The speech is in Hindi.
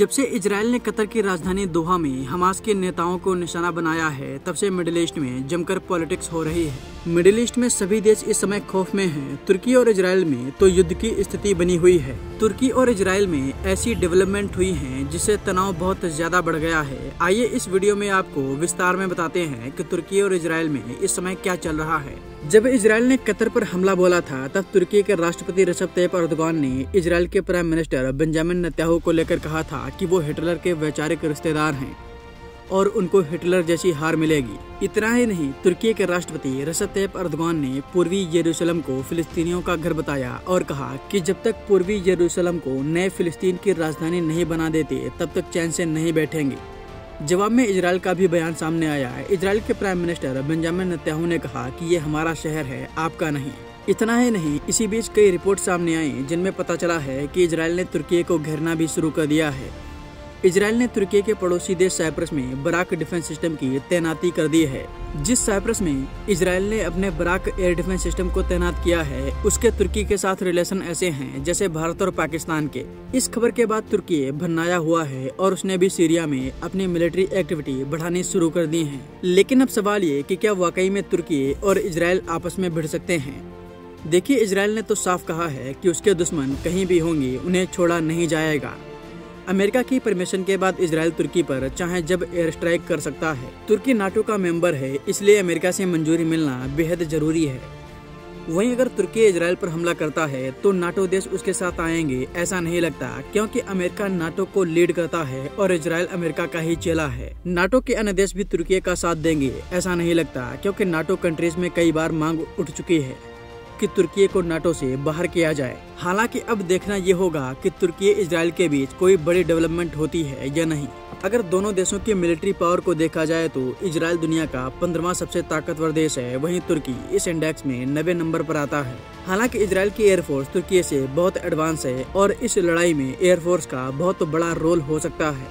जब से इजराइल ने कतर की राजधानी दोहा में हमास के नेताओं को निशाना बनाया है, तब से मिडिल ईस्ट में जमकर पॉलिटिक्स हो रही है। मिडिल ईस्ट में सभी देश इस समय खौफ में हैं। तुर्की और इजराइल में तो युद्ध की स्थिति बनी हुई है। तुर्की और इजराइल में ऐसी डेवलपमेंट हुई है जिससे तनाव बहुत ज्यादा बढ़ गया है। आइए इस वीडियो में आपको विस्तार में बताते हैं कि तुर्की और इजराइल में इस समय क्या चल रहा है। जब इजराइल ने कतर पर हमला बोला था, तब तुर्की के राष्ट्रपति रजब तय्यप एर्दोगान ने इजराइल के प्राइम मिनिस्टर बेंजामिन नेतन्याहू को लेकर कहा था कि वो हिटलर के वैचारिक रिश्तेदार हैं और उनको हिटलर जैसी हार मिलेगी। इतना ही नहीं, तुर्की के राष्ट्रपति रजब तय्यप एर्दोगान ने पूर्वी यरूशलेम को फिलिस्तीनियों का घर बताया और कहा कि जब तक पूर्वी यरूशलेम को नए फिलिस्तीन की राजधानी नहीं बना देते, तब तक चैन से नहीं बैठेंगे। जवाब में इजराइल का भी बयान सामने आया है। इजराइल के प्राइम मिनिस्टर बेंजामिन नेतन्याहू ने कहा कि ये हमारा शहर है, आपका नहीं। इतना ही नहीं, इसी बीच कई रिपोर्ट सामने आई जिनमें पता चला है कि इजराइल ने तुर्की को घेरना भी शुरू कर दिया है। इजराइल ने तुर्की के पड़ोसी देश साइप्रस में बराक डिफेंस सिस्टम की तैनाती कर दी है। जिस साइप्रस में इजराइल ने अपने बराक एयर डिफेंस सिस्टम को तैनात किया है, उसके तुर्की के साथ रिलेशन ऐसे हैं जैसे भारत और पाकिस्तान के। इस खबर के बाद तुर्की भन्नाया हुआ है और उसने भी सीरिया में अपनी मिलिट्री एक्टिविटी बढ़ानी शुरू कर दी है। लेकिन अब सवाल ये कि क्या वाकई में तुर्की और इजराइल आपस में भिड़ सकते हैं? देखिए, इजराइल ने तो साफ कहा है कि उसके दुश्मन कहीं भी होंगे, उन्हें छोड़ा नहीं जाएगा। अमेरिका की परमिशन के बाद इजराइल तुर्की पर चाहे जब एयर स्ट्राइक कर सकता है। तुर्की नाटो का मेंबर है, इसलिए अमेरिका से मंजूरी मिलना बेहद जरूरी है। वहीं अगर तुर्की इजराइल पर हमला करता है तो नाटो देश उसके साथ आएंगे, ऐसा नहीं लगता, क्योंकि अमेरिका नाटो को लीड करता है और इजराइल अमेरिका का ही चेला है। नाटो के अन्य देश भी तुर्की का साथ देंगे, ऐसा नहीं लगता, क्योंकि नाटो कंट्रीज में कई बार मांग उठ चुकी है कि तुर्की को नाटो से बाहर किया जाए। हालांकि अब देखना ये होगा कि तुर्की इजराइल के बीच कोई बड़ी डेवलपमेंट होती है या नहीं। अगर दोनों देशों की मिलिट्री पावर को देखा जाए तो इजराइल दुनिया का 15वां सबसे ताकतवर देश है, वहीं तुर्की इस इंडेक्स में 90 नंबर पर आता है। हालांकि इजराइल की एयरफोर्स तुर्की से बहुत एडवांस है और इस लड़ाई में एयरफोर्स का बहुत बड़ा रोल हो सकता है।